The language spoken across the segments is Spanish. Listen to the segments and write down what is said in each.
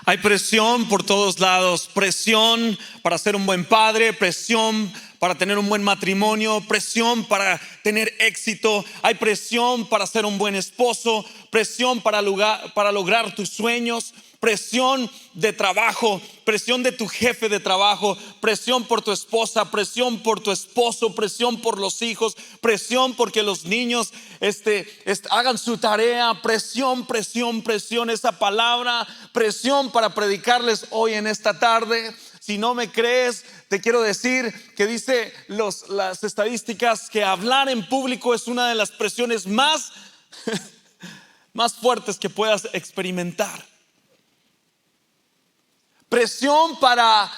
Hay presión por todos lados, presión para ser un buen padre, presión para tener un buen matrimonio, presión para tener éxito. Hay presión para ser un buen esposo, presión para lograr tus sueños, presión de trabajo, presión de tu jefe de trabajo, presión por tu esposa, presión por tu esposo, presión por los hijos, presión porque los niños hagan su tarea, presión, esa palabra, presión para predicarles hoy en esta tarde. Si no me crees, te quiero decir que dice las estadísticas que hablar en público es una de las presiones más fuertes que puedas experimentar. Presión para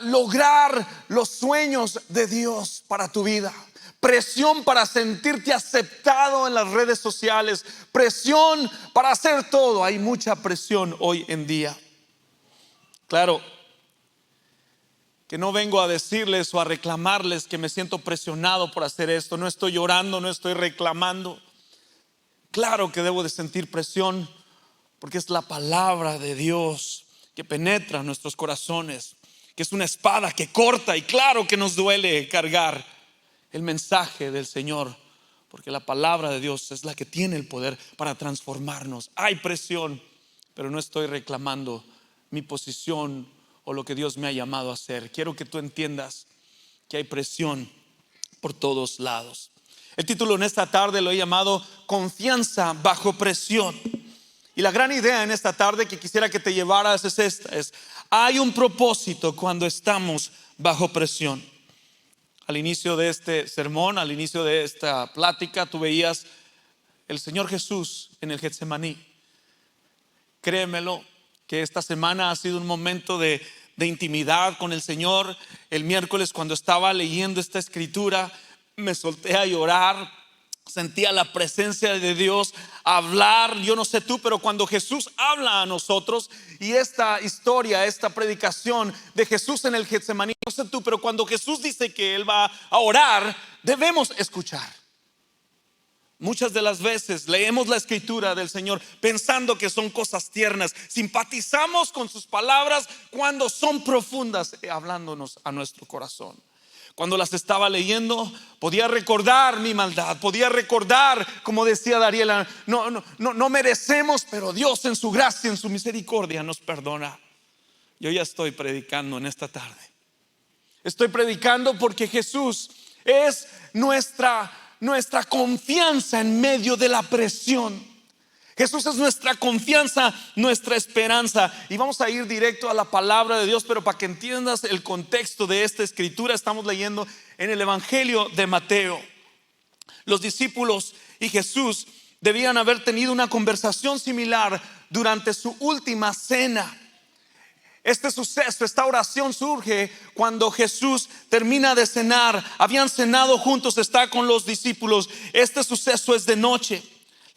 lograr los sueños de Dios para tu vida. Presión para sentirte aceptado en las redes sociales. Presión para hacer todo. Hay mucha presión hoy en día. Claro que no vengo a decirles o a reclamarles que me siento presionado por hacer esto. No estoy llorando, no estoy reclamando. Claro que debo de sentir presión porque es la palabra de Dios que penetra nuestros corazones, que es una espada que corta, y claro que nos duele cargar el mensaje del Señor, porque la palabra de Dios es la que tiene el poder para transformarnos. Hay presión, pero no estoy reclamando mi posición o lo que Dios me ha llamado a hacer. Quiero que tú entiendas que hay presión por todos lados. El título en esta tarde lo he llamado Confianza bajo presión. Y la gran idea en esta tarde que quisiera que te llevaras es esta: hay un propósito cuando estamos bajo presión. Al inicio de este sermón, al inicio de esta plática, tú veías el Señor Jesús en el Getsemaní. Créemelo que esta semana ha sido un momento de intimidad con el Señor. El miércoles, cuando estaba leyendo esta escritura, me solté a llorar. Sentía la presencia de Dios hablar. Yo no sé tú, pero cuando Jesús habla a nosotros, y esta historia, esta predicación de Jesús en el Getsemaní, no sé tú, pero cuando Jesús dice que Él va a orar, debemos escuchar. Muchas de las veces leemos la escritura del Señor pensando que son cosas tiernas, simpatizamos con sus palabras cuando son profundas, hablándonos a nuestro corazón. Cuando las estaba leyendo, podía recordar mi maldad, podía recordar, como decía Dariela, no merecemos, pero Dios en su gracia, en su misericordia nos perdona. Yo ya estoy predicando en esta tarde. Estoy predicando porque Jesús es nuestra confianza en medio de la presión. Jesús es nuestra confianza, nuestra esperanza. Y vamos a ir directo a la palabra de Dios, pero para que entiendas el contexto de esta escritura, estamos leyendo en el Evangelio de Mateo. Los discípulos y Jesús debían haber tenido una conversación similar durante su última cena. Este suceso, esta oración surge cuando Jesús termina de cenar. Habían cenado juntos, está con los discípulos. Este suceso es de noche.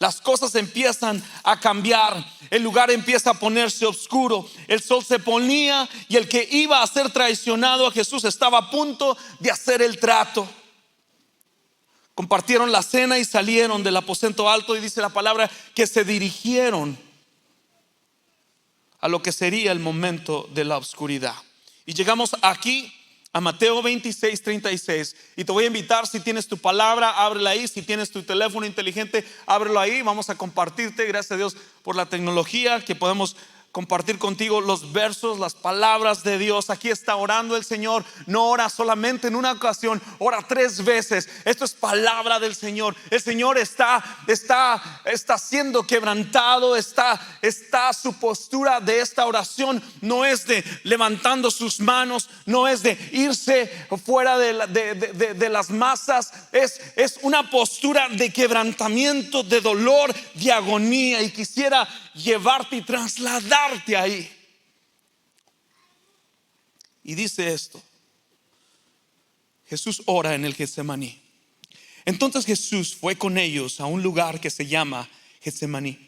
Las cosas empiezan a cambiar. El lugar empieza a ponerse oscuro. El sol se ponía y el que iba a ser traicionado a Jesús estaba a punto de hacer el trato. Compartieron la cena y salieron del aposento alto, y dice la palabra que se dirigieron a lo que sería el momento de la oscuridad. Y llegamos aquí a Mateo 26:36, y te voy a invitar, si tienes tu palabra, ábrela ahí. Si tienes tu teléfono inteligente, ábrelo ahí. Vamos a compartirte, gracias a Dios por la tecnología, que podemos compartir contigo los versos, las palabras de Dios. Aquí está orando el Señor. No ora solamente en una ocasión, ora 3 veces. Esto es palabra del Señor. El Señor está siendo quebrantado. Está su postura de esta oración. No es de levantando sus manos, no es de irse fuera de las masas. Es una postura de quebrantamiento, de dolor, de agonía. Y quisiera llevarte y trasladarte ahí. Y dice esto: Jesús ora en el Getsemaní. Entonces Jesús fue con ellos a un lugar que se llama Getsemaní,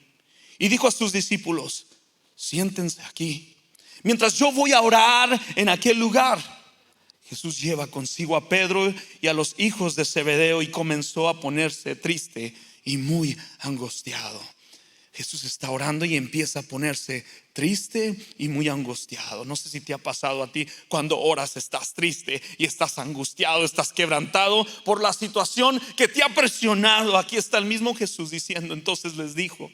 y dijo a sus discípulos: siéntense aquí mientras yo voy a orar en aquel lugar. Jesús lleva consigo a Pedro y a los hijos de Zebedeo, y comenzó a ponerse triste y muy angustiado. Jesús está orando y empieza a ponerse triste y muy angustiado. No sé si te ha pasado a ti, cuando oras estás triste y estás angustiado, estás quebrantado por la situación que te ha presionado. Aquí está el mismo Jesús diciendo, entonces les dijo: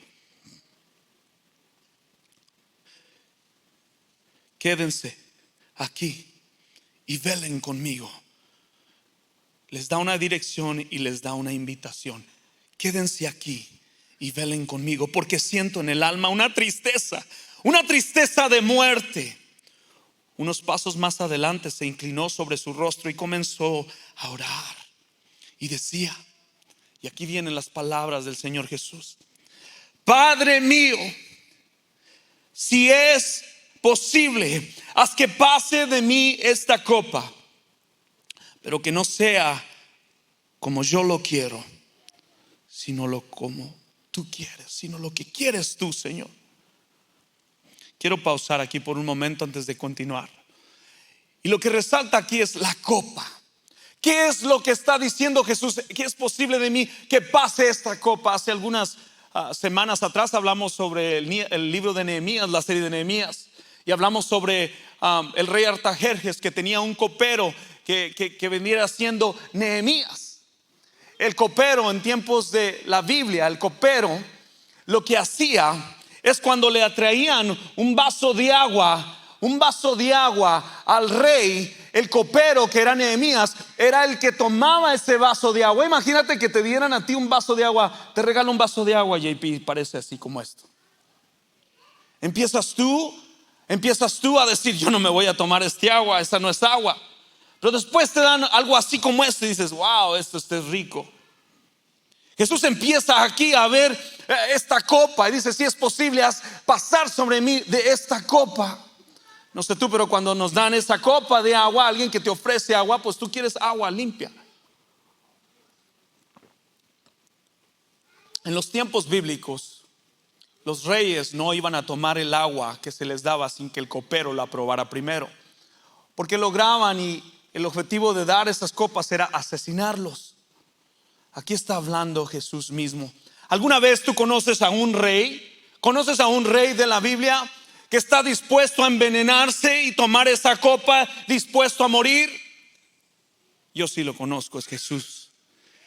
quédense aquí y velen conmigo. Les da una dirección y les da una invitación. Quédense aquí y velen conmigo, porque siento en el alma una tristeza de muerte. Unos pasos más adelante se inclinó sobre su rostro y comenzó a orar. Y decía, y aquí vienen las palabras del Señor Jesús: Padre mío, si es posible, haz que pase de mí esta copa, pero que no sea como yo lo quiero, sino lo como tú quieres, sino lo que quieres tú, Señor. Quiero pausar aquí por un momento antes de continuar. Y lo que resalta aquí es la copa. ¿Qué es lo que está diciendo Jesús? ¿Qué es posible de mí que pase esta copa? Hace algunas semanas atrás hablamos sobre el libro de Nehemías, la serie de Nehemías, y hablamos sobre el rey Artajerjes, que tenía un copero que venía siendo Nehemías. El copero, en tiempos de la Biblia, el copero lo que hacía es, cuando le atraían un vaso de agua al rey, el copero, que era Nehemías, era el que tomaba ese vaso de agua. Imagínate que te dieran a ti un vaso de agua. Te regalo un vaso de agua, JP, parece así como esto. Empiezas tú a decir: yo no me voy a tomar este agua, esa no es agua. Pero después te dan algo así como esto y dices: wow, esto es rico. Jesús empieza aquí a ver esta copa y dice: si es posible, haz pasar sobre mí de esta copa. No sé tú, pero cuando nos dan esa copa de agua, alguien que te ofrece agua, pues tú quieres agua limpia. En los tiempos bíblicos, los reyes no iban a tomar el agua que se les daba sin que el copero la probara primero, porque lograban, y el objetivo de dar esas copas era asesinarlos. Aquí está hablando Jesús mismo. ¿Alguna vez tú conoces a un rey? ¿Conoces a un rey de la Biblia que está dispuesto a envenenarse y tomar esa copa, dispuesto a morir? Yo sí lo conozco, es Jesús.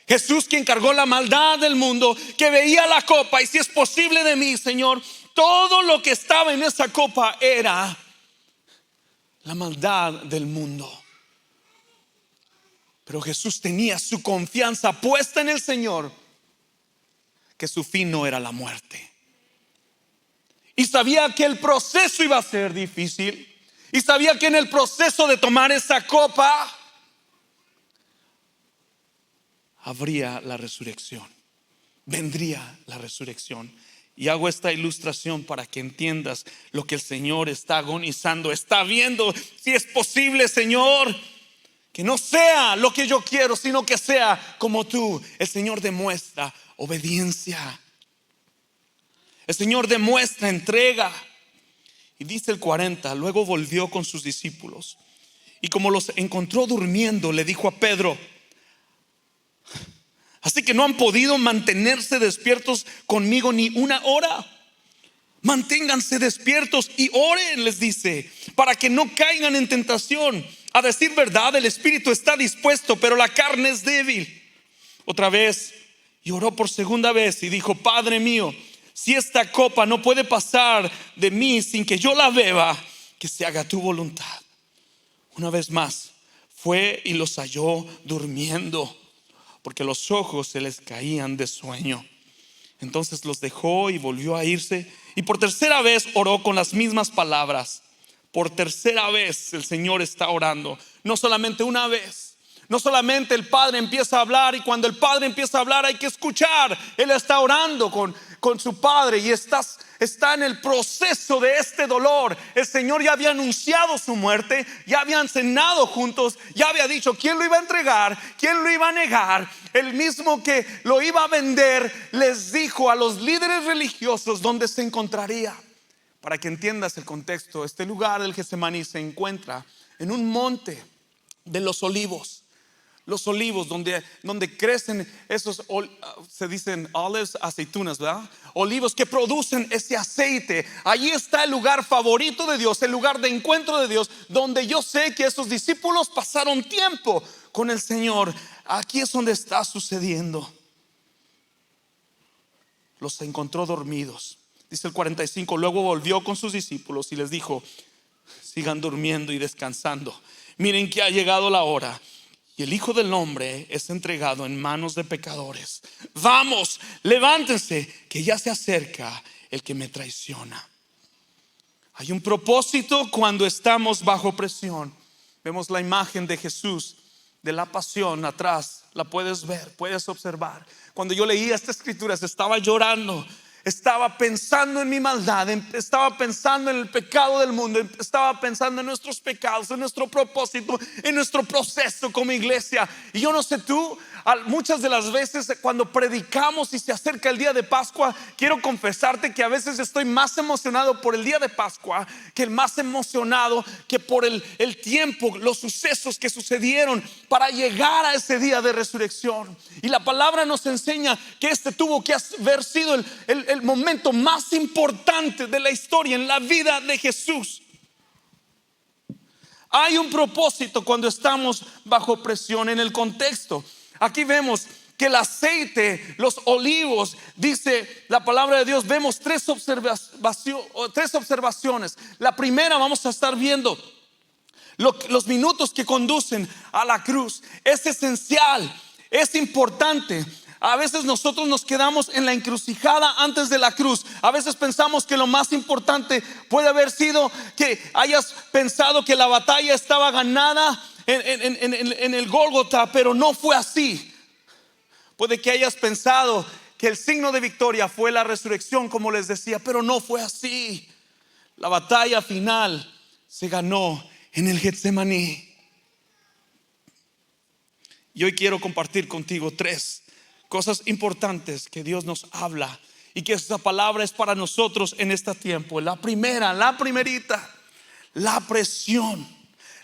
Jesús, quien cargó la maldad del mundo, que veía la copa y: si es posible de mí, Señor. Todo lo que estaba en esa copa era la maldad del mundo. Pero Jesús tenía su confianza puesta en el Señor, que su fin no era la muerte. Y sabía que el proceso iba a ser difícil. Y sabía que en el proceso de tomar esa copa habría la resurrección. Vendría la resurrección. Y hago esta ilustración para que entiendas lo que el Señor está agonizando, está viendo. Si es posible, Señor, que no sea lo que yo quiero, sino que sea como tú. El Señor demuestra obediencia. El Señor demuestra entrega. Y dice el 40: luego volvió con sus discípulos, y como los encontró durmiendo, le dijo a Pedro: así que no han podido mantenerse despiertos conmigo ni una hora. Manténganse despiertos y oren, les dice, para que no caigan en tentación. A decir verdad, el espíritu está dispuesto, pero la carne es débil. Otra vez, y oró por segunda vez y dijo: Padre mío, si esta copa no puede pasar de mí sin que yo la beba, que se haga tu voluntad. Una vez más fue y los halló durmiendo, porque los ojos se les caían de sueño. Entonces los dejó y volvió a irse, y por tercera vez oró con las mismas palabras. Por tercera vez el Señor está orando. No solamente una vez, no solamente el Padre empieza a hablar, y cuando el Padre empieza a hablar hay que escuchar. Él está orando con su Padre y está en el proceso de este dolor. El Señor ya había anunciado su muerte, ya habían cenado juntos, ya había dicho quién lo iba a entregar, quién lo iba a negar. El mismo que lo iba a vender les dijo a los líderes religiosos dónde se encontraría. Para que entiendas el contexto, este lugar del Getsemaní se encuentra en un monte de los olivos, los olivos, donde crecen esos, se dicen olives, aceitunas, ¿verdad? Olivos que producen ese aceite. Allí está el lugar favorito de Dios, el lugar de encuentro de Dios, donde yo sé que esos discípulos pasaron tiempo con el Señor. Aquí es donde está sucediendo. Los encontró dormidos. Dice el 45, luego volvió con sus discípulos y les dijo: sigan durmiendo y descansando. Miren que ha llegado la hora y el Hijo del Hombre es entregado en manos de pecadores. Vamos, levántense, que ya se acerca el que me traiciona. Hay un propósito cuando estamos bajo presión. Vemos la imagen de Jesús, de la pasión atrás. La puedes ver, puedes observar. Cuando yo leía esta escritura, estaba llorando. Estaba pensando en mi maldad, estaba pensando en el pecado del mundo, estaba pensando en nuestros pecados, en nuestro propósito, en nuestro proceso como iglesia. Y yo no sé tú, muchas de las veces cuando predicamos y se acerca el día de Pascua, quiero confesarte que a veces estoy más emocionado por el día de Pascua que más emocionado que por el tiempo, los sucesos que sucedieron para llegar a ese día de resurrección. Y la palabra nos enseña que este tuvo que haber sido el momento más importante de la historia en la vida de Jesús. Hay un propósito cuando estamos bajo presión. En el contexto, aquí vemos que el aceite, los olivos, dice la palabra de Dios, vemos tres observaciones. La primera, vamos a estar viendo los minutos que conducen a la cruz. Es esencial, es importante. A veces nosotros nos quedamos en la encrucijada antes de la cruz. A veces pensamos que lo más importante puede haber sido que hayas pensado que la batalla estaba ganada en el Gólgota, pero no fue así. Puede que hayas pensado que el signo de victoria fue la resurrección, como les decía, pero no fue así. La batalla final se ganó en el Getsemaní. Y hoy quiero compartir contigo tres cosas importantes que Dios nos habla y que esta palabra es para nosotros en este tiempo. La primerita, la presión.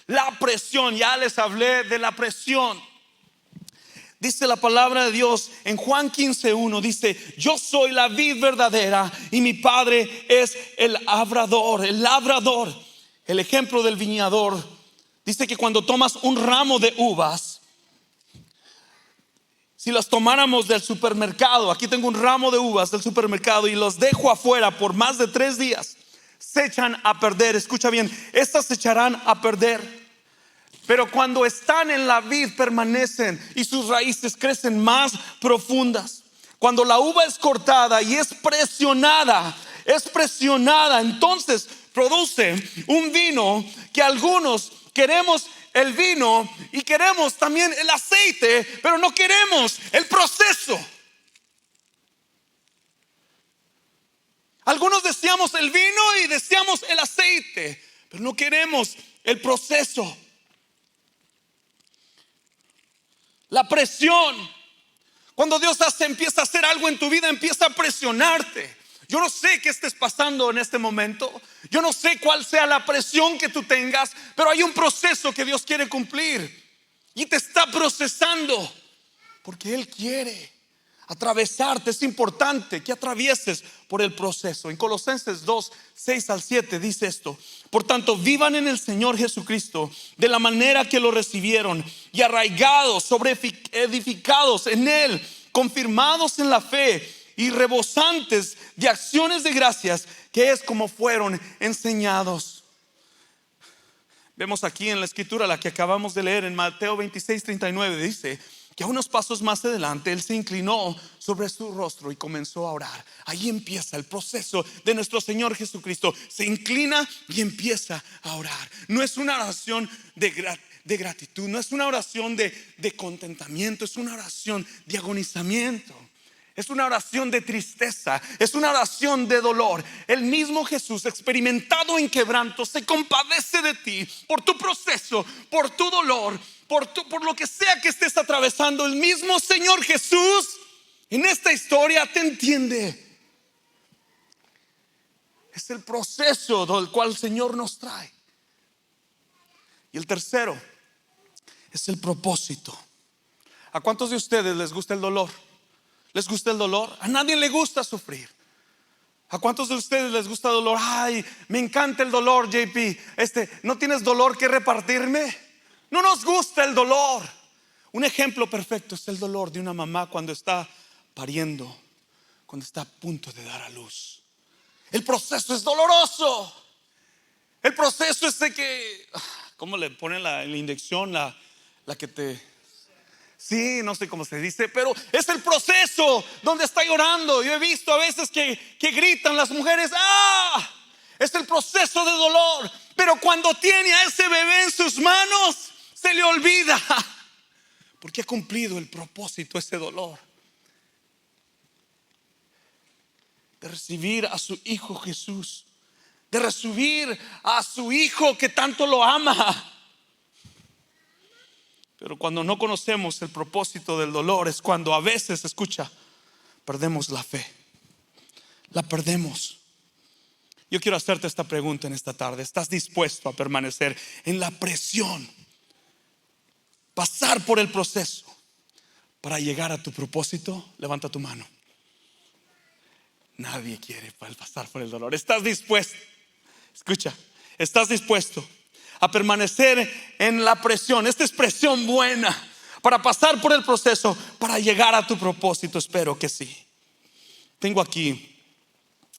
La presión, ya les hablé de la presión. Dice la palabra de Dios en Juan 15:1, dice: yo soy la vid verdadera y mi padre es el labrador. El labrador, el ejemplo del viñador, dice que cuando tomas un ramo de uvas, si las tomáramos del supermercado, aquí tengo un ramo de uvas del supermercado y los dejo afuera por más de 3 días, se echan a perder. Escucha bien, estas se echarán a perder. Pero cuando están en la vid permanecen y sus raíces crecen más profundas. Cuando la uva es cortada y es presionada, entonces produce un vino que algunos queremos el vino y queremos también el aceite, pero no queremos el proceso. Algunos deseamos el vino y deseamos el aceite, pero no queremos el proceso. La presión. Cuando Dios empieza a hacer algo en tu vida, empieza a presionarte. Yo no sé qué estés pasando en este momento. Yo no sé cuál sea la presión que tú tengas, pero hay un proceso que Dios quiere cumplir y te está procesando porque Él quiere atravesarte. Es importante que atravieses por el proceso. En Colosenses 2:6-7 dice esto: por tanto, vivan en el Señor Jesucristo de la manera que lo recibieron y arraigados, edificados en Él, confirmados en la fe y rebosantes de acciones de gracias, que es como fueron enseñados. Vemos aquí en la escritura, la que acabamos de leer en Mateo 26:39, dice que a unos pasos más adelante Él se inclinó sobre su rostro y comenzó a orar. Ahí empieza el proceso de nuestro Señor Jesucristo. Se inclina y empieza a orar. No es una oración de gratitud, no es una oración de contentamiento, es una oración de agonizamiento. Es una oración de tristeza, es una oración de dolor. El mismo Jesús, experimentado en quebranto, se compadece de ti por tu proceso, por tu dolor, por lo que sea que estés atravesando. El mismo Señor Jesús en esta historia te entiende. Es el proceso del cual el Señor nos trae. Y el tercero es el propósito. ¿A cuántos de ustedes les gusta el dolor? ¿Les gusta el dolor? A nadie le gusta sufrir. ¿A cuántos de ustedes les gusta el dolor? Ay, me encanta el dolor, JP. ¿No tienes dolor que repartirme? No nos gusta el dolor. Un ejemplo perfecto es el dolor de una mamá cuando está pariendo, cuando está a punto de dar a luz. El proceso es doloroso. El proceso es de que, ¿cómo le ponen la inyección? La que te... Sí, no sé cómo se dice, pero es el proceso donde está llorando. Yo he visto a veces que gritan las mujeres, ¡ah! Es el proceso de dolor. Pero cuando tiene a ese bebé en sus manos, se le olvida, porque ha cumplido el propósito ese dolor de recibir a su Hijo Jesús, de recibir a su Hijo que tanto lo ama. Pero cuando no conocemos el propósito del dolor es cuando a veces, escucha, perdemos la fe. La perdemos. Yo quiero hacerte esta pregunta en esta tarde. ¿Estás dispuesto a permanecer en la presión? Pasar por el proceso para llegar a tu propósito. Levanta tu mano. Nadie quiere pasar por el dolor. ¿Estás dispuesto? Escucha, ¿estás dispuesto a permanecer en la presión? Esta es presión buena para pasar por el proceso, para llegar a tu propósito. Espero que sí. Tengo aquí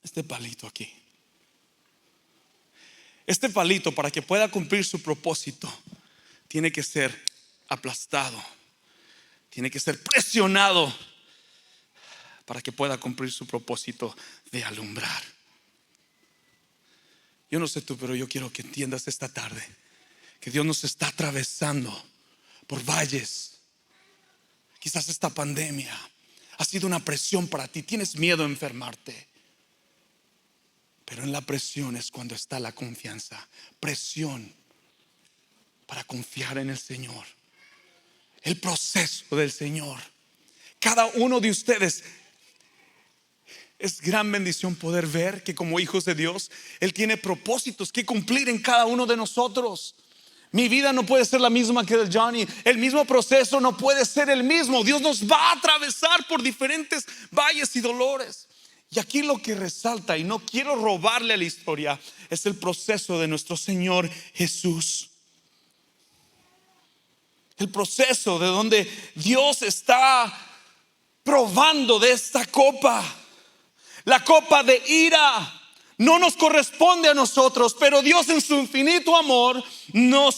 este palito aquí. Este palito, para que pueda cumplir su propósito, tiene que ser aplastado, tiene que ser presionado para que pueda cumplir su propósito de alumbrar. Yo no sé tú, pero yo quiero que entiendas esta tarde que Dios nos está atravesando por valles. Quizás esta pandemia ha sido una presión para ti. Tienes miedo a enfermarte, pero en la presión es cuando está la confianza. Presión para confiar en el Señor. El proceso del Señor. Cada uno de ustedes, es gran bendición poder ver que como hijos de Dios, Él tiene propósitos que cumplir en cada uno de nosotros. Mi vida no puede ser la misma que el Johnny. El mismo proceso no puede ser el mismo. Dios nos va a atravesar por diferentes valles y dolores. Y aquí lo que resalta, y no quiero robarle a la historia, es el proceso de nuestro Señor Jesús. El proceso de donde Dios está probando de esta copa. La copa de ira no nos corresponde a nosotros, pero Dios en su infinito amor no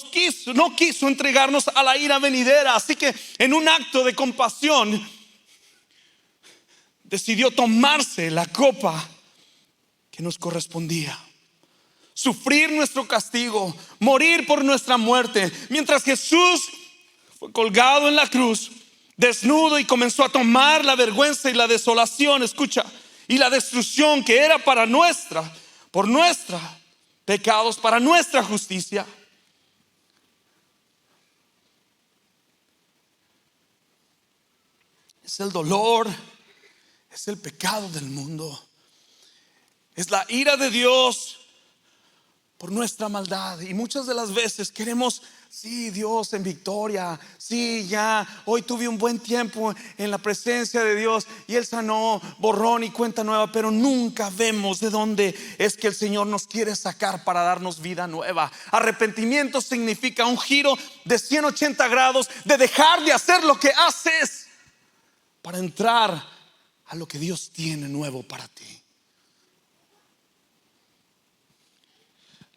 quiso entregarnos a la ira venidera. Así que en un acto de compasión decidió tomarse la copa que nos correspondía, sufrir nuestro castigo, morir por nuestra muerte, mientras Jesús fue colgado en la cruz, desnudo, y comenzó a tomar la vergüenza y la desolación, escucha, y la destrucción que era por nuestra pecados, para nuestra justicia. Es el dolor, es el pecado del mundo, es la ira de Dios por nuestra maldad. Y muchas de las veces queremos, sí, Dios en victoria, sí, ya hoy tuve un buen tiempo en la presencia de Dios y Él sanó, borrón y cuenta nueva, pero nunca vemos de dónde es que el Señor nos quiere sacar para darnos vida nueva. Arrepentimiento significa un giro de 180 grados, de dejar de hacer lo que haces para entrar a lo que Dios tiene nuevo para ti.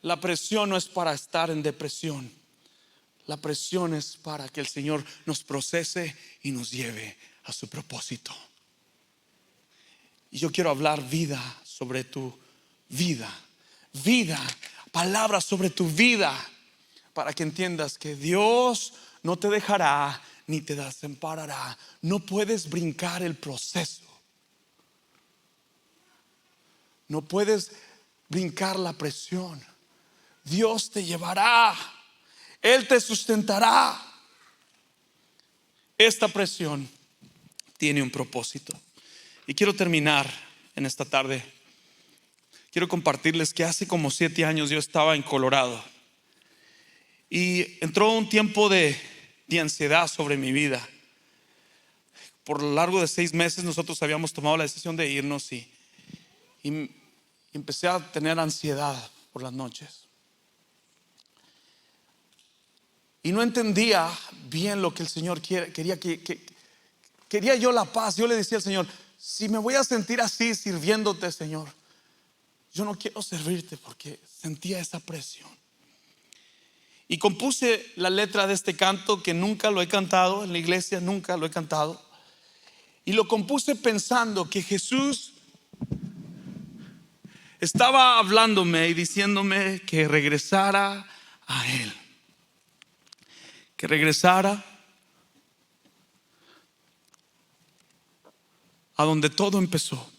La presión no es para estar en depresión. La presión es para que el Señor nos procese y nos lleve a su propósito. Y yo quiero hablar vida sobre tu vida. Vida, palabras sobre tu vida, para que entiendas que Dios no te dejará ni te desamparará. No puedes brincar el proceso. No puedes brincar la presión. Dios te llevará, Él te sustentará. Esta presión tiene un propósito. Y quiero terminar en esta tarde. Quiero compartirles que hace como 7 años yo estaba en Colorado y entró un tiempo de ansiedad sobre mi vida. por lo largo de 6 meses nosotros habíamos tomado la decisión de irnos y empecé a tener ansiedad por las noches. Y no entendía bien lo que el Señor quería quería yo la paz. Yo le decía al Señor: si me voy a sentir así sirviéndote, Señor, yo no quiero servirte, porque sentía esa presión. Y compuse la letra de este canto, que nunca lo he cantado en la iglesia, nunca lo he cantado. Y lo compuse pensando que Jesús estaba hablándome y diciéndome que regresara a Él, que regresara a donde todo empezó.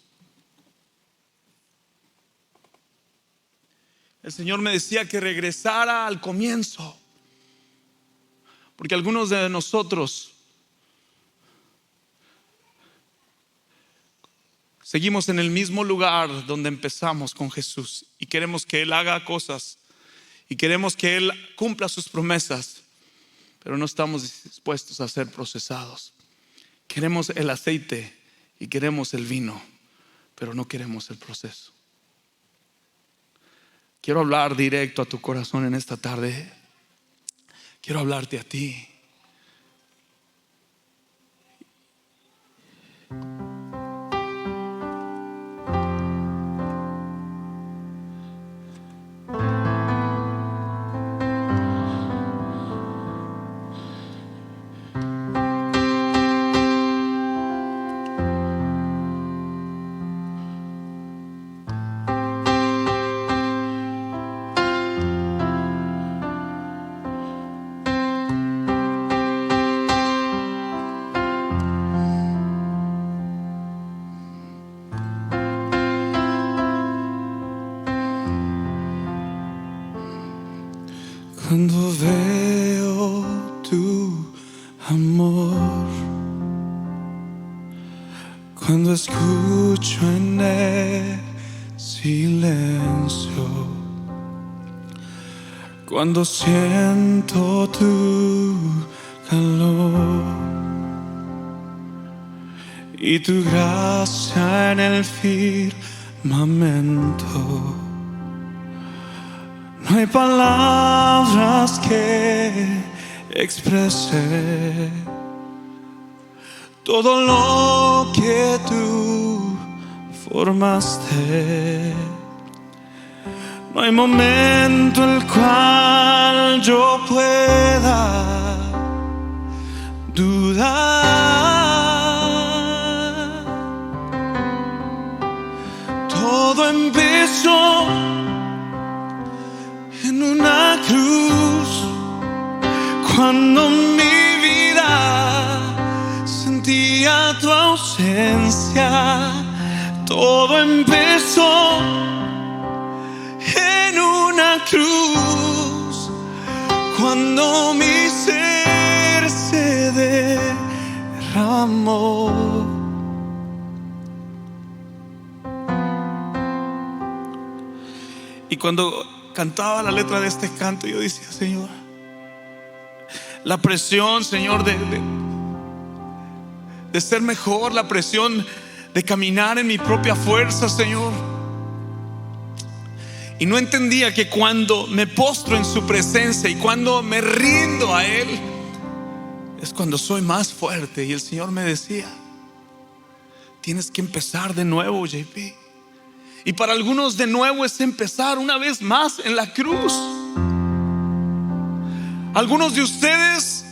El Señor me decía que regresara al comienzo, porque algunos de nosotros seguimos en el mismo lugar donde empezamos con Jesús y queremos que Él haga cosas y queremos que Él cumpla sus promesas, pero no estamos dispuestos a ser procesados. Queremos el aceite y queremos el vino, pero no queremos el proceso. Quiero hablar directo a tu corazón en esta tarde. Quiero hablarte a ti. Cuando veo tu amor, cuando escucho en el silencio, cuando siento tu calor y tu gracia en el firmamento, no hay palabras que exprese todo lo que tú formaste. No hay momento el cual yo pueda dudar. Todo empezó en una cruz, cuando mi vida sentía tu ausencia. Todo empezó en una cruz, cuando mi ser se derramó. Y cuando cantaba la letra de este canto, yo decía: Señor, la presión, Señor, de ser mejor, la presión de caminar en mi propia fuerza, Señor. Y no entendía que cuando me postro en su presencia y cuando me rindo a Él, es cuando soy más fuerte. Y el Señor me decía: tienes que empezar de nuevo, JP. Y para algunos de nuevo es empezar una vez más en la cruz. Algunos de ustedes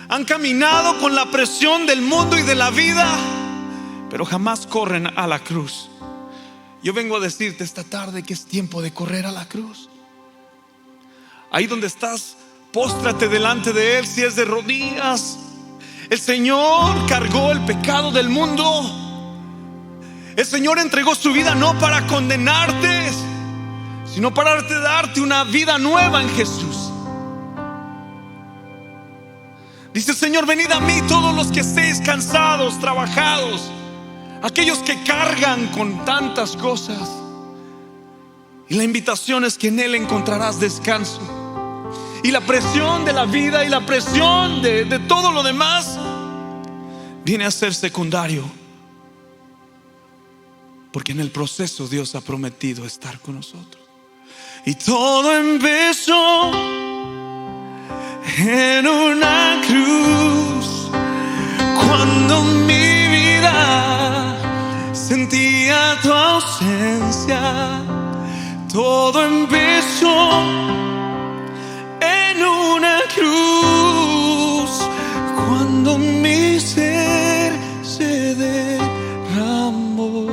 han caminado con la presión del mundo y de la vida, pero jamás corren a la cruz. Yo vengo a decirte esta tarde que es tiempo de correr a la cruz. Ahí donde estás, póstrate delante de Él. Si es de rodillas, el Señor cargó el pecado del mundo. El Señor entregó su vida no para condenarte, sino para darte una vida nueva en Jesús. Dice el Señor: venid a mí todos los que estéis cansados, trabajados, aquellos que cargan con tantas cosas. Y la invitación es que en Él encontrarás descanso. Y la presión de la vida y la presión de todo lo demás viene a ser secundario, porque en el proceso Dios ha prometido estar con nosotros. Y todo empezó en una cruz, cuando mi vida sentía tu ausencia. Todo empezó en una cruz, cuando mi ser se derramó.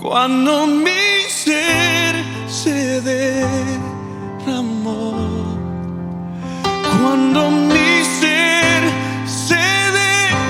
Cuando mi ser se derramó. Cuando mi ser se derramó.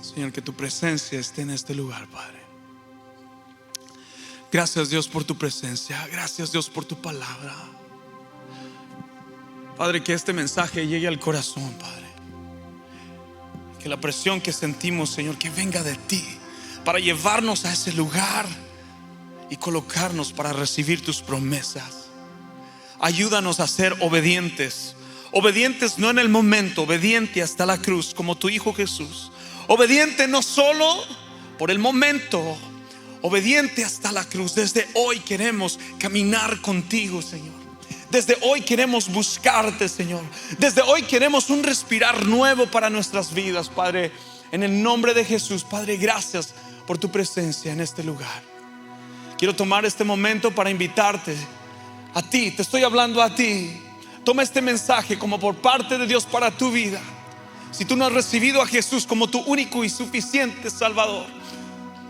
Señor, que tu presencia esté en este lugar, Padre. Gracias, Dios, por tu presencia. Gracias, Dios, por tu palabra. Padre, que este mensaje llegue al corazón, Padre. Que la presión que sentimos, Señor, que venga de ti, para llevarnos a ese lugar y colocarnos para recibir tus promesas. Ayúdanos a ser obedientes. Obedientes no en el momento, obediente hasta la cruz, como tu Hijo Jesús. Obediente no solo por el momento, obediente hasta la cruz. Desde hoy queremos caminar contigo, Señor. Desde hoy queremos buscarte, Señor. Desde hoy queremos un respirar nuevo para nuestras vidas, Padre. En el nombre de Jesús, Padre, gracias por tu presencia en este lugar. Quiero tomar este momento para invitarte a ti. Te estoy hablando a ti. Toma este mensaje como por parte de Dios para tu vida. Si tú no has recibido a Jesús como tu único y suficiente Salvador,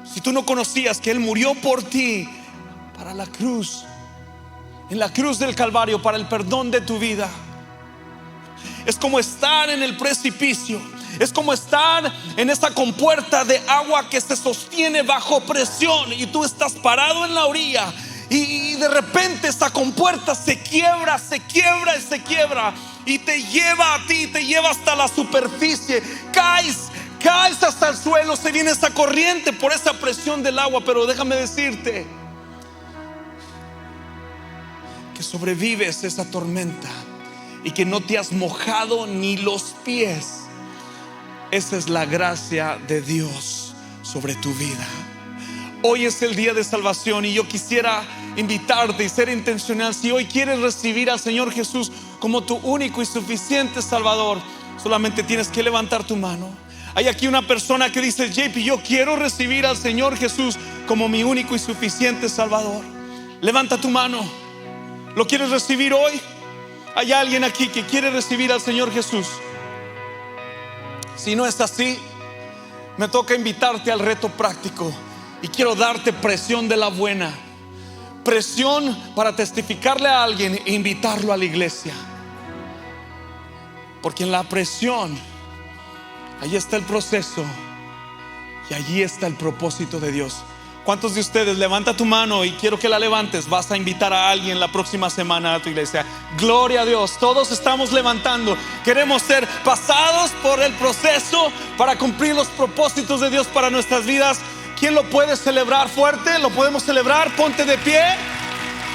si tú no conocías que Él murió por ti para la cruz, en la cruz del Calvario, para el perdón de tu vida, es como estar en el precipicio, es como estar en esa compuerta de agua que se sostiene bajo presión y tú estás parado en la orilla y de repente esta compuerta se quiebra, se quiebra y se quiebra y te lleva a ti, te lleva hasta la superficie. Caes hasta el suelo, se viene esa corriente por esa presión del agua. Pero déjame decirte que sobrevives esa tormenta y que no te has mojado ni los pies. Esa es la gracia de Dios sobre tu vida. Hoy es el día de salvación y yo quisiera invitarte y ser intencional. Si hoy quieres recibir al Señor Jesús como tu único y suficiente Salvador, solamente tienes que levantar tu mano. Hay aquí una persona que dice: JP, yo quiero recibir al Señor Jesús como mi único y suficiente Salvador. Levanta tu mano. ¿Lo quieres recibir hoy? ¿Hay alguien aquí que quiere recibir al Señor Jesús? Si no es así, me toca invitarte al reto práctico y quiero darte presión de la buena. Presión para testificarle a alguien e invitarlo a la iglesia. Porque en la presión, allí está el proceso y allí está el propósito de Dios. ¿Cuántos de ustedes, levanta tu mano y quiero que la levantes, vas a invitar a alguien la próxima semana a tu iglesia? Gloria a Dios, todos estamos levantando. Queremos ser pasados por el proceso para cumplir los propósitos de Dios para nuestras vidas. ¿Quién lo puede celebrar fuerte? ¿Lo podemos celebrar? Ponte de pie.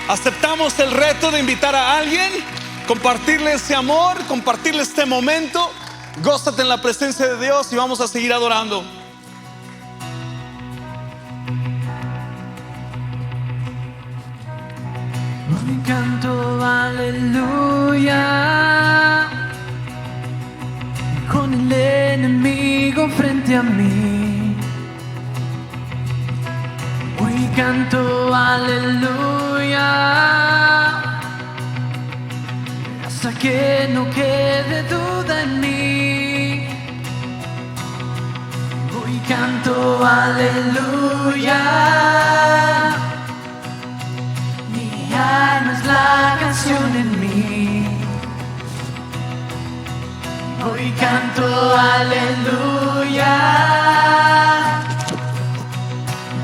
Aceptamos el reto de invitar a alguien, compartirle ese amor, compartirle este momento. Gózate en la presencia de Dios y vamos a seguir adorando. Hoy canto aleluya, con el enemigo frente a mí. Hoy canto aleluya, hasta que no quede duda en mí. Hoy canto aleluya, mi alma es la canción en mí. Hoy canto aleluya,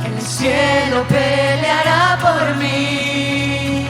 el cielo peleará por mí.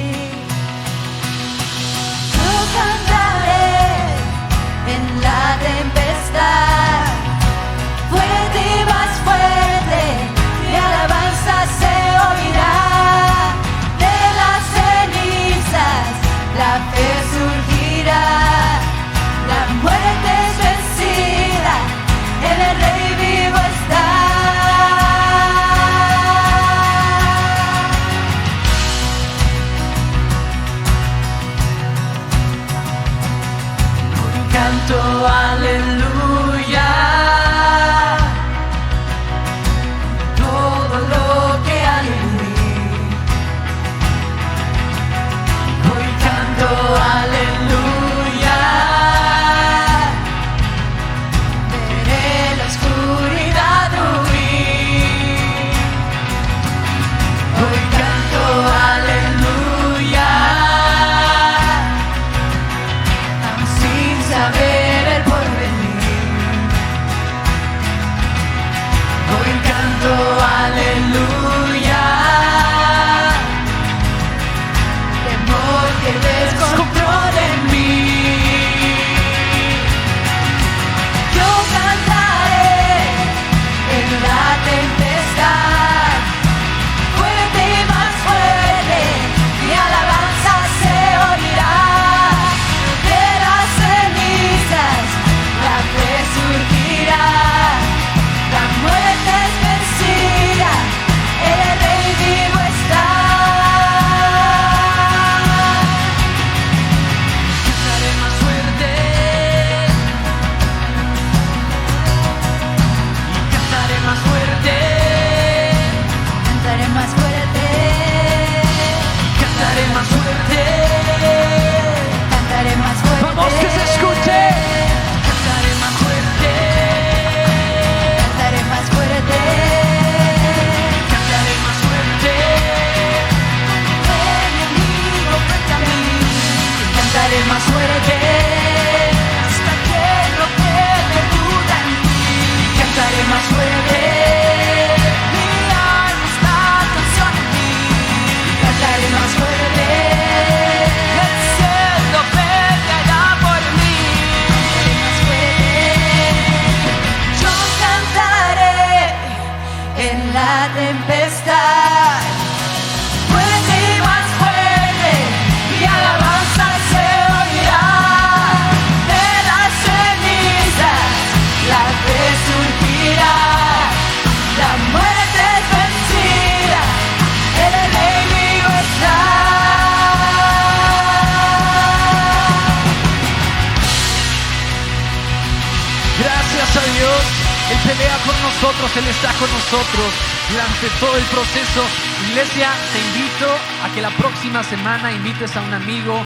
muerte es vencida, el Rey vivo está. Cantaré más fuerte y cantaré más fuerte. Cantaré más fuerte. Cantaré más fuerte. Cantaré más fuerte. Vamos, que se escuche. Cantaré más fuerte. Cantaré más fuerte. Cantaré más fuerte. El enemigo frente a mí. Cantaré más fuerte. Hasta que no quede duda en mí. Cantaré más fuerte. Mi alma está canción en mí. Cantaré más fuerte. El cielo peleará por mí. Yo cantaré en la tempestad. Fuerte y más fuerte, mi alabanza se oirá. De las cenizas la fe surgirá. La muerte es vencida, el Rey vivo está. Gracias a Dios, Él pelea por nosotros, Él está con nosotros durante todo el proceso. Iglesia, te invito a que la próxima semana invites a un amigo,